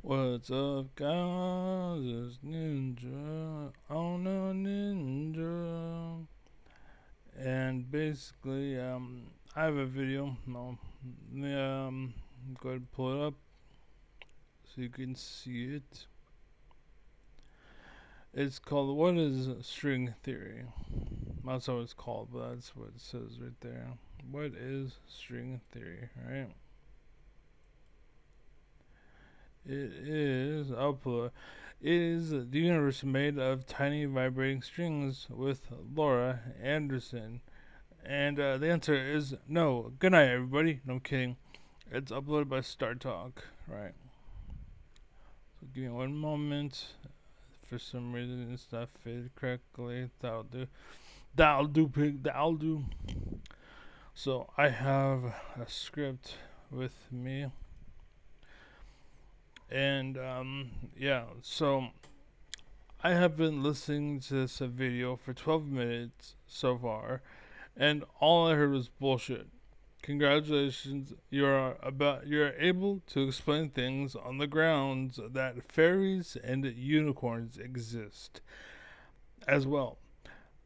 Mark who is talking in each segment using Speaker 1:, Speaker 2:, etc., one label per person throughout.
Speaker 1: What's up, guys? It's Ninja on a Ninja. And basically, I have a video. Let me, go ahead and pull it up so you can see it. It's called What is String Theory? That's what it's called, but that's what it says right there. What is string theory, right? It is, I'll pull it. It is the universe made of tiny vibrating strings with Laura Anderson. And the answer is no. Good night, everybody. No, I'm kidding. It's uploaded by Star Talk, right? So give me one moment. For some reason, it's not fitted correctly. That'll do. That'll do, pig. That'll do. So I have a script with me. And yeah, so I have been listening to this video for 12 minutes so far, and all I heard was bullshit. Congratulations, you're able to explain things on the grounds that fairies and unicorns exist as well.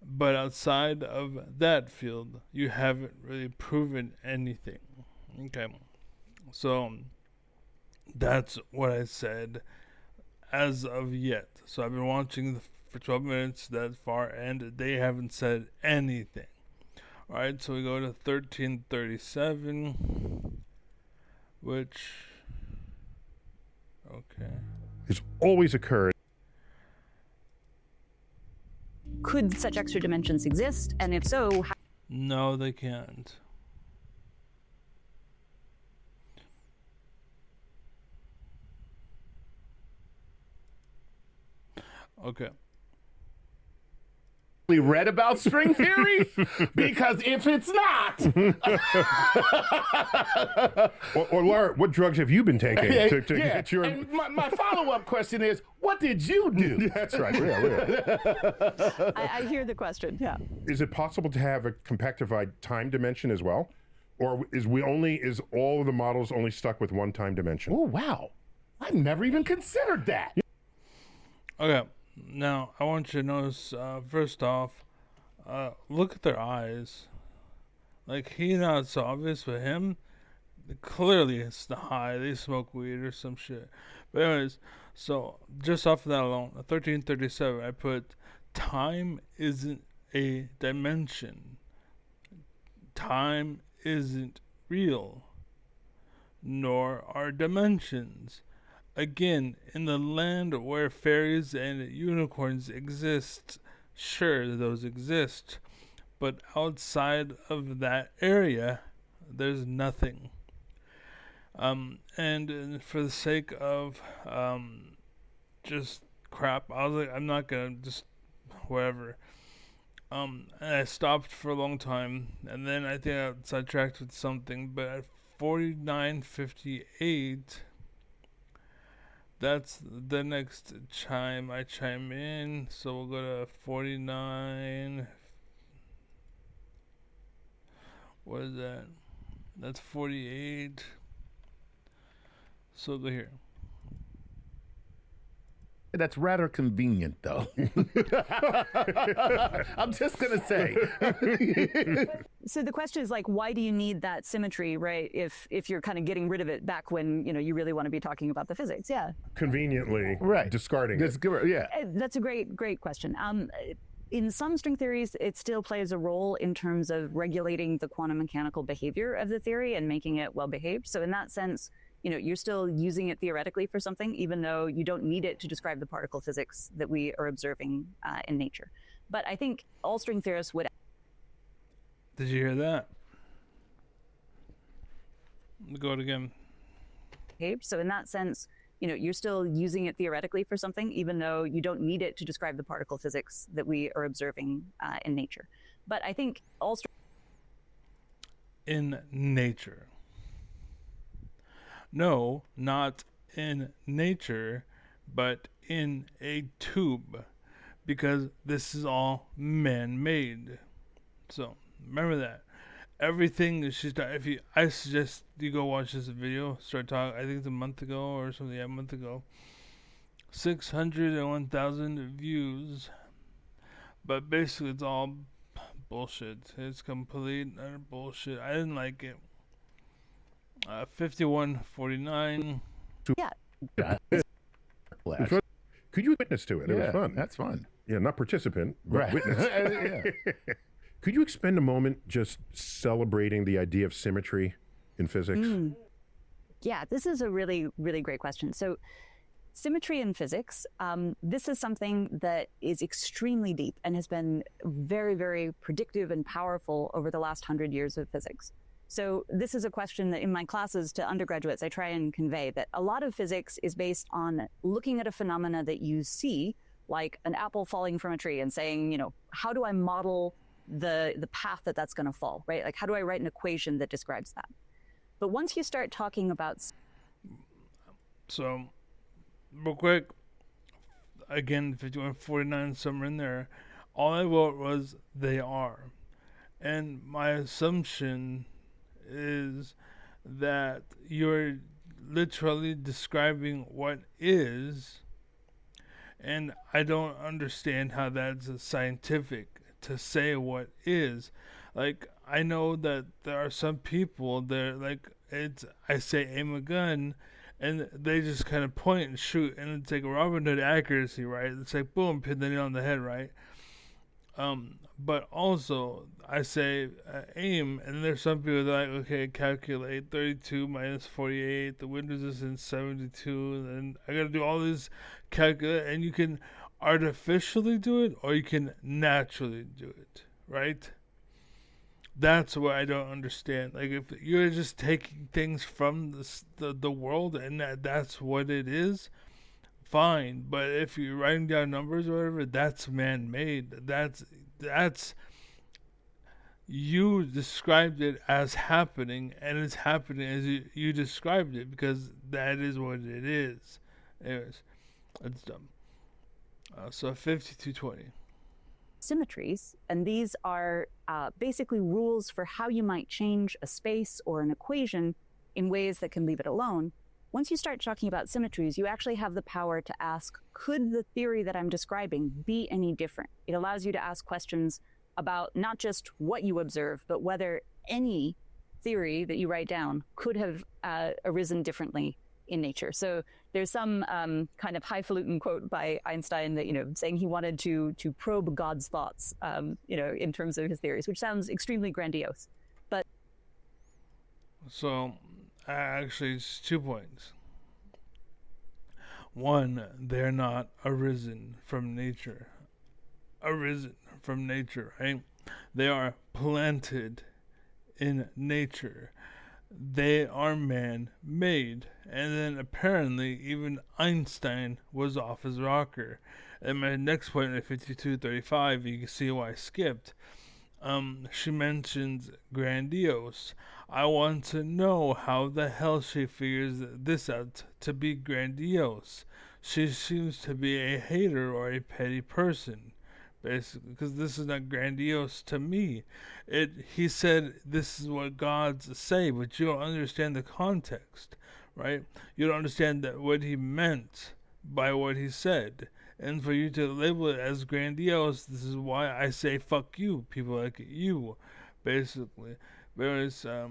Speaker 1: But outside of that field, you haven't really proven anything. Okay. So that's what I said as of yet. So I've been watching for 12 minutes that far, and they haven't said anything. Alright, so we go to 1337, which. Okay.
Speaker 2: It's always occurred.
Speaker 3: Could such extra dimensions exist? And if so, how?
Speaker 1: No, they can't. Okay.
Speaker 4: We read about string theory? Because if it's not,
Speaker 2: Or Laura, what drugs have you been taking to
Speaker 4: yeah.
Speaker 2: get your?
Speaker 4: And my follow-up question is, what did you do?
Speaker 2: That's right. Yeah.
Speaker 3: I hear the question. Yeah.
Speaker 2: Is it possible to have a compactified time dimension as well, or is all of the models only stuck with one time dimension?
Speaker 4: Oh, wow. I've never even considered that.
Speaker 1: Okay. Now, I want you to notice, first off, look at their eyes. Like, it's obvious, but him, clearly it's the high. They smoke weed or some shit. But anyways, so just off of that alone, 1337, I put time isn't a dimension. Time isn't real, nor are dimensions. Again, in the land where fairies and unicorns exist, sure, those exist, but outside of that area, there's nothing. And for the sake of just crap, I was like, I'm not gonna just whatever. And I stopped for a long time, and then I think I sidetracked with something. But at 49:58, that's the next chime I chime in. So we'll go to 49. What is that? That's 48. So go here.
Speaker 4: That's rather convenient, though. I'm just going to say.
Speaker 3: So the question is, like, why do you need that symmetry, right? If you're kind of getting rid of it back when you really want to be talking about the physics, yeah.
Speaker 2: Conveniently,
Speaker 4: Right.
Speaker 2: discarding
Speaker 4: That's
Speaker 2: it.
Speaker 4: good. Yeah.
Speaker 3: That's a great question. In some string theories, it still plays a role in terms of regulating the quantum mechanical behavior of the theory and making it well behaved. So in that sense, you're still using it theoretically for something, even though you don't need it to describe the particle physics that we are observing in nature. But I think all string theorists would.
Speaker 1: Did you hear that? Go it again.
Speaker 3: So in that sense, you're still using it theoretically for something, even though you don't need it to describe the particle physics that we are observing in nature. But I think all
Speaker 1: In nature. No, not in nature, but in a tube, because this is all man-made. So remember that. everything that she's done. I suggest you go watch this video. Start talking. I think it's a month ago or something. Yeah, a month ago. 601,000 views, but basically it's all bullshit. It's complete utter bullshit. I didn't like it. 5149.
Speaker 3: Yeah.
Speaker 2: Could you witness to it? It was fun.
Speaker 4: That's fun.
Speaker 2: Yeah, not participant, but
Speaker 4: Right.
Speaker 2: witness.
Speaker 4: Yeah.
Speaker 2: Could you expend a moment just celebrating the idea of symmetry in physics?
Speaker 3: Yeah, this is a really, really great question. So, symmetry in physics, this is something that is extremely deep and has been very, very predictive and powerful over the last 100 years of physics. So this is a question that in my classes to undergraduates, I try and convey that a lot of physics is based on looking at a phenomena that you see, like an apple falling from a tree, and saying, how do I model the path that's going to fall, right? Like, how do I write an equation that describes that? But once you start talking about...
Speaker 1: So, real quick, again, 5149, somewhere in there, all I wrote was they are. And my assumption is that you're literally describing what is, and I don't understand how that's scientific to say what is. Like, I know that there are some people that I say aim a gun, and they just kind of point and shoot, and it's like Robin Hood accuracy, right? It's like boom, pin the nail on the head, right? But also I say aim, and there's some people that are like, okay, calculate 32 minus 48, the wind resistance 72, and then I gotta do all this calculate, and you can artificially do it or you can naturally do it, right? That's what I don't understand. Like, if you're just taking things from the world and that's what it is, fine. But if you're writing down numbers or whatever, that's man-made. That's you described it as happening, and it's happening as you described it, because that is what it is. Anyways, that's dumb. So 5220.
Speaker 3: Symmetries, and these are basically rules for how you might change a space or an equation in ways that can leave it alone. Once you start talking about symmetries, you actually have the power to ask, could the theory that I'm describing be any different? It allows you to ask questions about not just what you observe, but whether any theory that you write down could have arisen differently in nature. So there's some kind of highfalutin quote by Einstein that, saying he wanted to probe God's thoughts, in terms of his theories, which sounds extremely grandiose. But
Speaker 1: so actually, it's 2 points. One, they're not arisen from nature. Arisen from nature, right? They are planted in nature. They are man-made. And then apparently even Einstein was off his rocker. And my next point at 5235, you can see why I skipped. She mentions grandiose. I want to know how the hell she figures this out to be grandiose. She seems to be a hater or a petty person, basically, because this is not grandiose to me. He said this is what gods say, but you don't understand the context, right? You don't understand what he meant by what he said. And for you to label it as grandiose, this is why I say fuck you, people like you, basically. Whereas, yeah,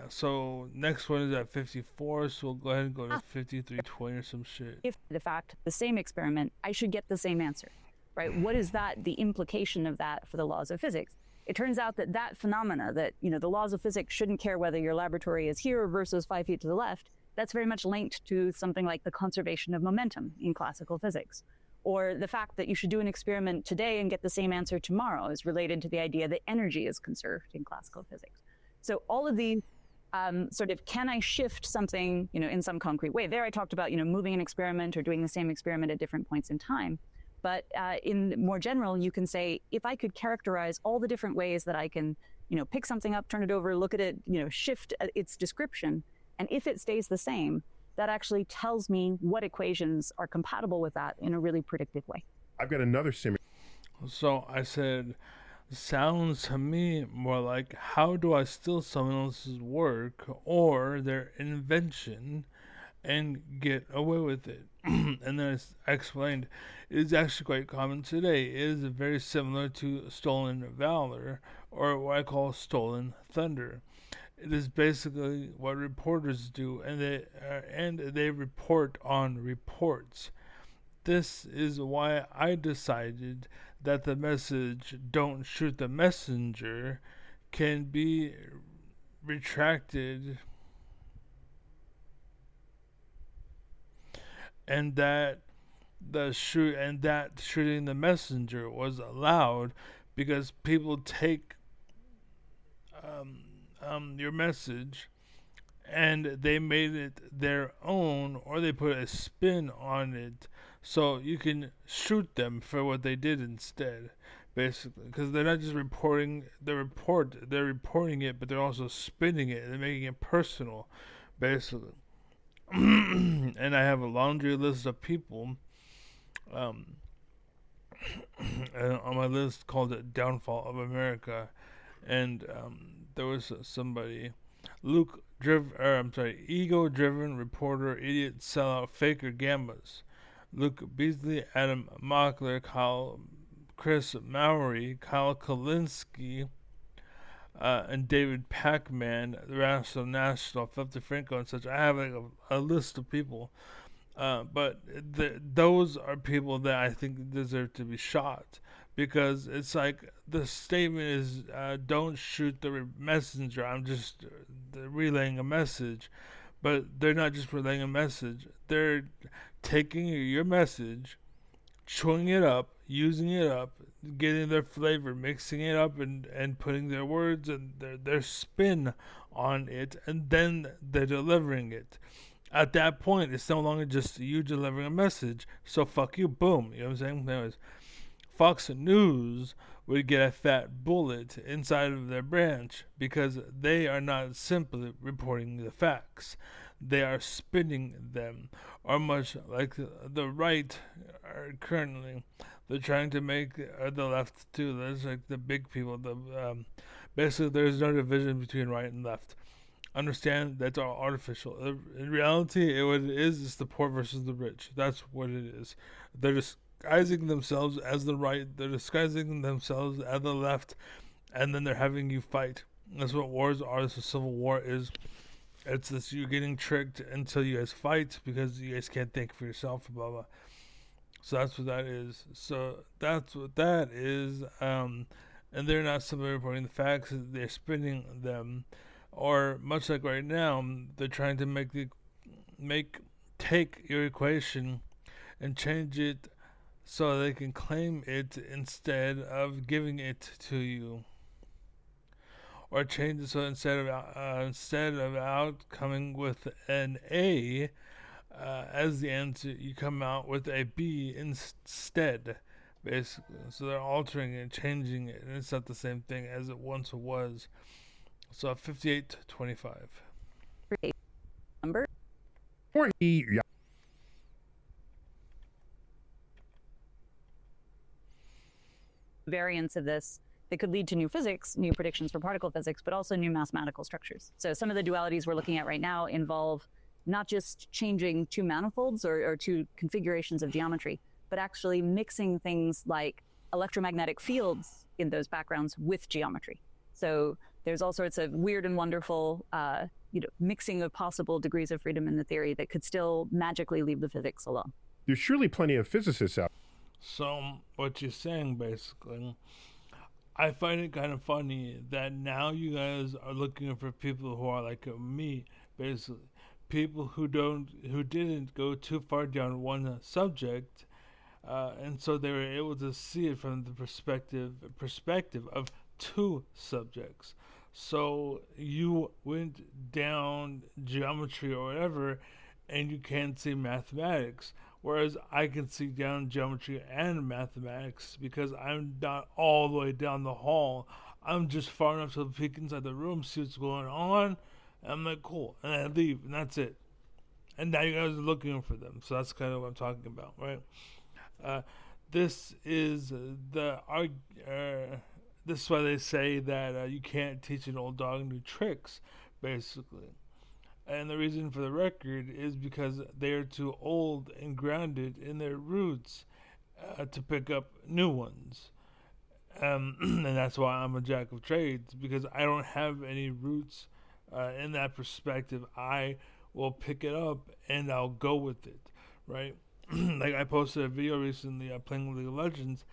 Speaker 1: so next one is at 54, so we'll go ahead and go to 5320 or some shit.
Speaker 3: if the fact, the same experiment, I should get the same answer, right? What is the implication of that for the laws of physics? It turns out that phenomena, that, the laws of physics shouldn't care whether your laboratory is here versus 5 feet to the left, that's very much linked to something like the conservation of momentum in classical physics. Or the fact that you should do an experiment today and get the same answer tomorrow is related to the idea that energy is conserved in classical physics. So all of these sort of, can I shift something, in some concrete way? There I talked about, moving an experiment or doing the same experiment at different points in time. But in more general, you can say, if I could characterize all the different ways that I can, pick something up, turn it over, look at it, shift its description, and if it stays the same, that actually tells me what equations are compatible with that in a really predictive way.
Speaker 2: I've got another symmetry.
Speaker 1: So I said, sounds to me more like, how do I steal someone else's work or their invention and get away with it? And then I explained it is actually quite common today. It is very similar to stolen valor, or what I call stolen thunder. It is basically what reporters do, and they report on reports. This is why I decided that the message "Don't shoot the messenger" can be retracted, and that shooting the messenger was allowed because people take your message and they made it their own, or they put a spin on it, so you can shoot them for what they did instead, basically, because they're not just reporting they're reporting it, but they're also spinning it, they're making it personal, basically. And I have a laundry list of people um, on my list called the Downfall of America, and there was somebody, ego-driven reporter, idiot, sellout, faker, gammas. Luke Beasley, Adam Mockler, Chris Mowry, Kyle Kalinske, and David Pac-Man, the Rational National, Philip DeFranco, and such. I have like a list of people, but those are people that I think deserve to be shot, because it's like the statement is, "Don't shoot the messenger." I'm just relaying a message, but they're not just relaying a message. They're taking your message, chewing it up, using it up, getting their flavor, mixing it up, and putting their words and their spin on it, and then they're delivering it. At that point, it's no longer just you delivering a message. So fuck you, boom. You know what I'm saying? Anyways, Fox News would get a fat bullet inside of their branch because they are not simply reporting the facts. They are spinning them, or much like the right are currently. They're trying to make the left too. There's like the big people. Basically, there's no division between right and left. Understand that's all artificial. In reality, what it is the poor versus the rich. That's what it is. They're disguising themselves as the right. They're disguising themselves as the left, and then they're having you fight. That's what wars are. That's what civil war is. It's this, you're getting tricked until you guys fight because you guys can't think for yourself. Blah blah. So that's what that is. So that's what that is. And they're not simply reporting the facts; they're spinning them, or much like right now, they're trying to take your equation and change it so they can claim it instead of giving it to you, or change it so instead of out coming with an A as the answer, you come out with a B instead, basically. So they're altering it, changing it, and it's not the same thing as it once was. So 58-25.
Speaker 3: Number.
Speaker 2: Yeah.
Speaker 3: Variants of this that could lead to new physics, new predictions for particle physics, but also new mathematical structures. So some of the dualities we're looking at right now involve not just changing two manifolds or two configurations of geometry, but actually mixing things like electromagnetic fields in those backgrounds with geometry. So there's all sorts of weird and wonderful mixing of possible degrees of freedom in the theory that could still magically leave the physics alone.
Speaker 2: There's surely plenty of physicists out.
Speaker 1: So what you're saying, basically, I find it kind of funny that now you guys are looking for people who are like me, basically, people who didn't go too far down one subject, and so they were able to see it from the perspective of two subjects. So you went down geometry or whatever, and you can't see mathematics. Whereas I can see down geometry and mathematics because I'm not all the way down the hall. I'm just far enough to peek inside the room, see what's going on. And I'm like, cool. And I leave, and that's it. And now you guys are looking for them. So that's kind of what I'm talking about, right? This is this is why they say that you can't teach an old dog new tricks, basically. And the reason for the record is because they are too old and grounded in their roots to pick up new ones. And that's why I'm a jack of trades, because I don't have any roots in that perspective. I will pick it up and I'll go with it, right? Like I posted a video recently playing League of Legends,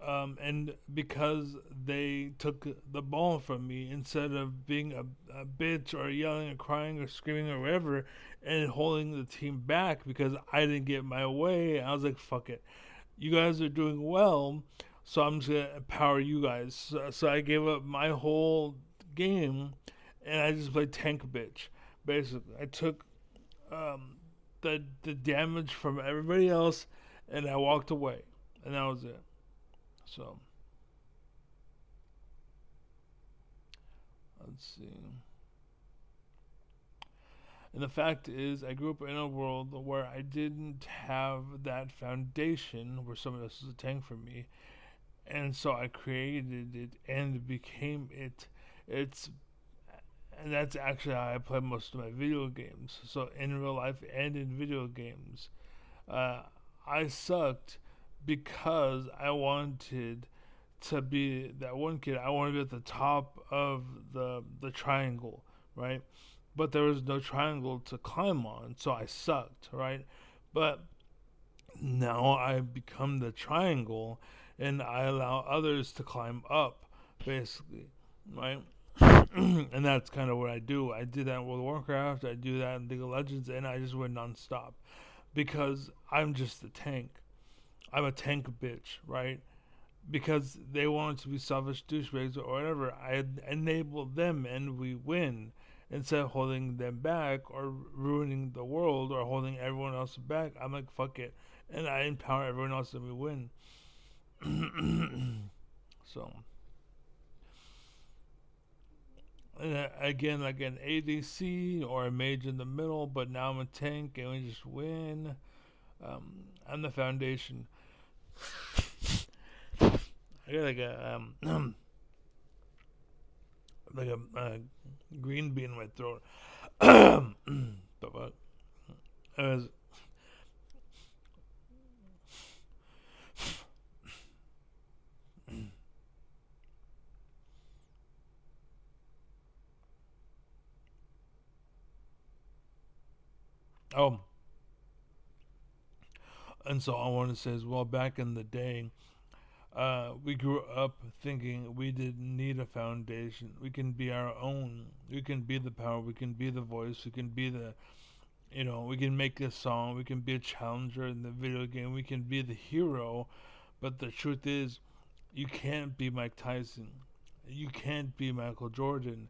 Speaker 1: and because they took the ball from me instead of being a bitch or yelling or crying or screaming or whatever and holding the team back because I didn't get my way, I was like, fuck it. You guys are doing well, so I'm just going to empower you guys. So I gave up my whole game and I just played tank bitch, basically. I took the damage from everybody else and I walked away. And that was it. So, let's see. And the fact is, I grew up in a world where I didn't have that foundation where someone else was a tank for me. And so I created it and became it. It's and that's actually how I play most of my video games. So in real life and in video games, uh, I sucked because I wanted to be that one kid. I wanted to be at the top of the triangle, right? But there was no triangle to climb on, so I sucked, right? But now I've become the triangle, and I allow others to climb up, basically, right? And that's kind of what I do. I do that in World of Warcraft. I do that in League of Legends, and I just win nonstop because I'm just the tank. I'm a tank bitch, right? Because they wanted to be selfish douchebags or whatever. I enable them and we win instead of holding them back or ruining the world or holding everyone else back. I'm like, fuck it. And I empower everyone else and we win. So, and again, like an ADC or a mage in the middle, but now I'm a tank and we just win. I'm the foundation. I got like a like a green bean in my throat. But what? It was. Oh, and so I want to say as well. Back in the day, we grew up thinking we didn't need a foundation. We can be our own. We can be the power. We can be the voice. We can be the, we can make a song. We can be a challenger in the video game. We can be the hero. But the truth is, you can't be Mike Tyson. You can't be Michael Jordan.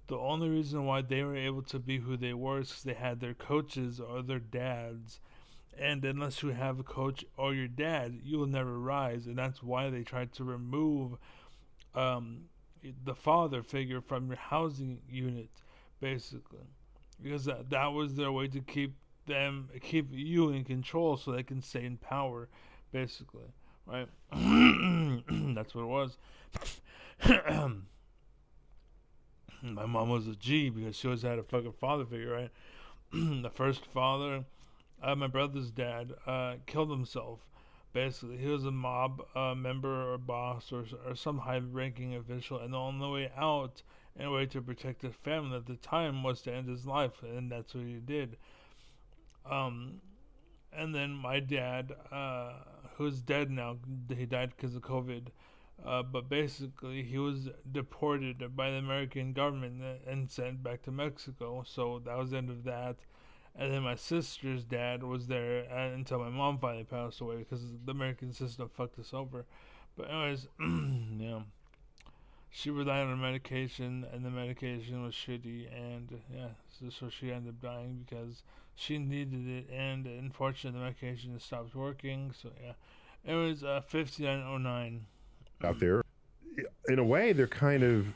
Speaker 1: The only reason why they were able to be who they were is because they had their coaches or their dads. And unless you have a coach or your dad, you will never rise. And that's why they tried to remove um, the father figure from your housing unit, basically, because that was their way to keep you in control, so they can stay in power, basically, right? That's what it was. My mom was a G because she always had a fucking father figure, right? The first father, my brother's dad, killed himself. Basically, he was a mob member or boss or some high-ranking official, and the only way out and a way to protect his family at the time was to end his life, and that's what he did. Um, and then my dad, who's dead now, he died because of COVID. But basically, he was deported by the American government and sent back to Mexico. So that was the end of that. And then my sister's dad was there until my mom finally passed away because the American system fucked us over. But anyways, yeah, she relied on medication, and the medication was shitty, and yeah, so she ended up dying because she needed it, and unfortunately the medication stopped working. So yeah, it was 5909
Speaker 2: out there. In a way, they're kind of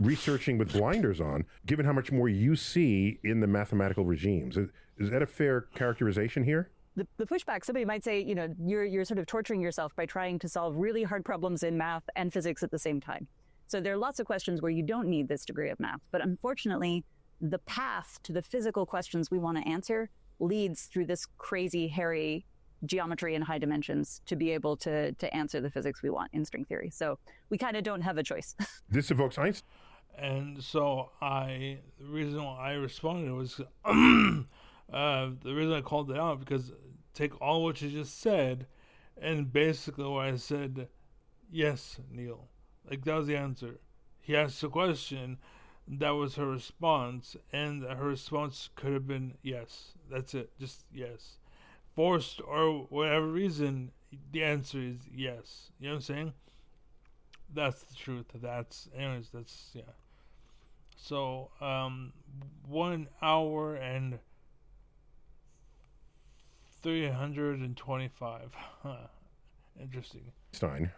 Speaker 2: researching with blinders on, given how much more you see in the mathematical regimes. Is that a fair characterization here?
Speaker 3: the pushback, somebody might say, you're sort of torturing yourself by trying to solve really hard problems in math and physics at the same time. So there are lots of questions where you don't need this degree of math. But unfortunately, the path to the physical questions we want to answer leads through this crazy, hairy geometry in high dimensions to be able to answer the physics we want in string theory. So we kind of don't have a choice.
Speaker 2: This evokes Einstein.
Speaker 1: And so the reason why I responded was the reason I called it out, because take all what you just said, and basically what I said, yes, Neil. Like, that was the answer. He asked a question, that was her response, and her response could have been yes. That's it, just yes. Forced or whatever reason, the answer is yes. You know what I'm saying? That's the truth. That's, yeah. So, 1 hour and 325. Huh. Interesting.
Speaker 2: Einstein.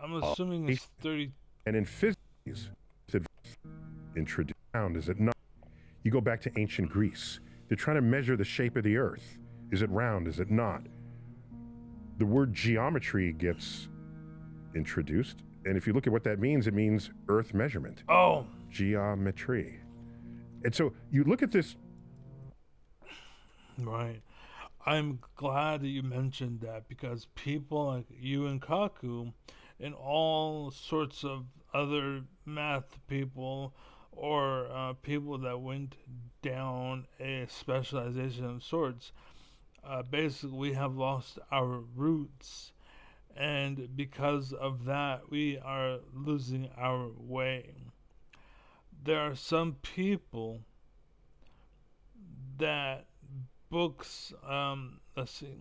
Speaker 1: I'm assuming it's 30.
Speaker 2: And in physics, the introduced sound, is it not? You go back to ancient Greece. They're trying to measure the shape of the earth. Is it round? Is it not? The word geometry gets introduced. And if you look at what that means, it means earth measurement.
Speaker 1: Oh.
Speaker 2: Geometry. And so you look at this.
Speaker 1: Right. I'm glad that you mentioned that, because people like you and Kaku and all sorts of other math people or people that went down a specialization of sorts, basically we have lost our roots. And because of that, we are losing our way. There are some people that books, let's see,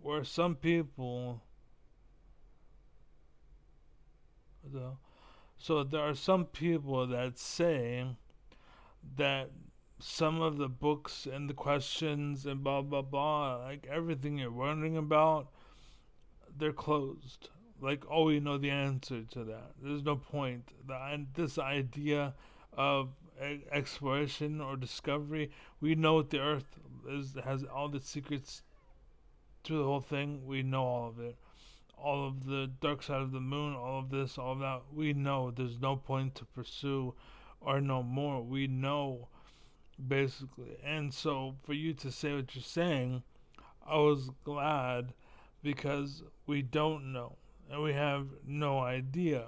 Speaker 1: where some people, so there are some people that say that some of the books and the questions and blah blah blah, like everything you're wondering about, they're closed. Like, oh, we know the answer to that. There's no point. This idea of exploration or discovery, we know what the Earth has all the secrets to the whole thing. We know all of it. All of the dark side of the moon, all of this, all of that. We know. There's no point to pursue or know more. We know, basically. And so for you to say what you're saying, I was glad, because we don't know. And we have no idea.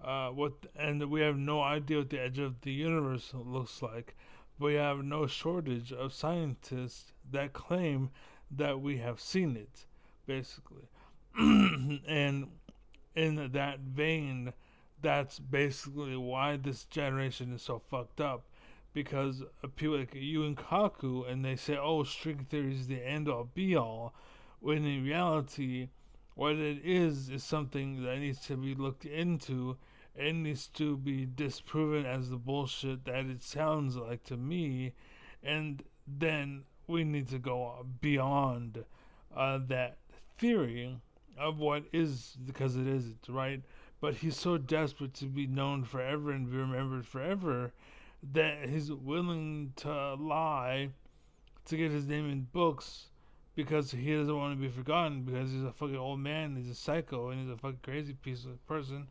Speaker 1: And we have no idea what the edge of the universe looks like. We have no shortage of scientists that claim that we have seen it, basically. And in that vein, that's basically why this generation is so fucked up. Because of people like you and Kaku, and they say, oh, string theory is the end all be all, when in reality, what it is something that needs to be looked into. It needs to be disproven as the bullshit that it sounds like to me, and then we need to go beyond that theory of what is, because it isn't, right? But he's so desperate to be known forever and be remembered forever that he's willing to lie to get his name in books, because he doesn't want to be forgotten, because he's a fucking old man, he's a psycho, and he's a fucking crazy piece of person.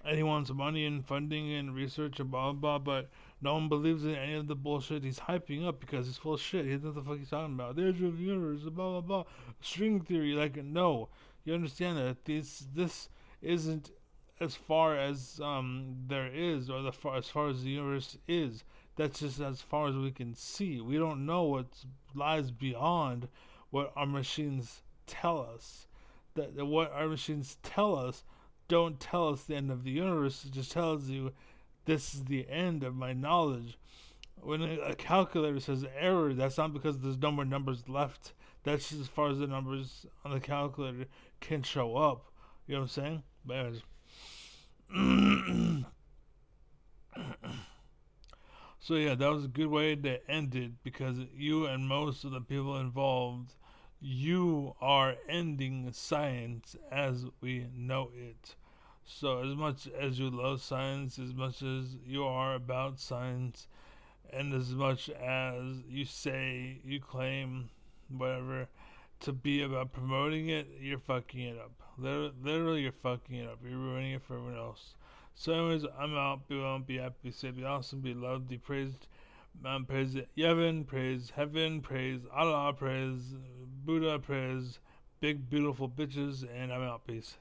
Speaker 1: And he wants money and funding and research and blah blah blah, but no one believes in any of the bullshit he's hyping up, because he's full of shit. He doesn't know what the fuck he's talking about. The edge of the universe, blah blah blah, string theory. Like, no, you understand that this isn't as far as there is, or as far as the universe is. That's just as far as we can see. We don't know what lies beyond what our machines tell us. That what our machines tell us don't tell us the end of the universe. It just tells you, this is the end of my knowledge. When a calculator says error, that's not because there's no more numbers left. That's just as far as the numbers on the calculator can show up. You know what I'm saying? But anyways. So yeah, that was a good way to end it, because you and most of the people involved, you are ending science as we know it. So as much as you love science, as much as you are about science, And as much as you say, you claim, whatever, to be about promoting it, you're fucking it up. Literally, you're fucking it up. You're ruining it for everyone else. So, anyways, I'm out. Be well, be happy, be safe, be awesome, be loved, be praised. Praise Yevon, praise heaven, praise Allah, praise Buddha, praise big beautiful bitches, and I'm out. Peace.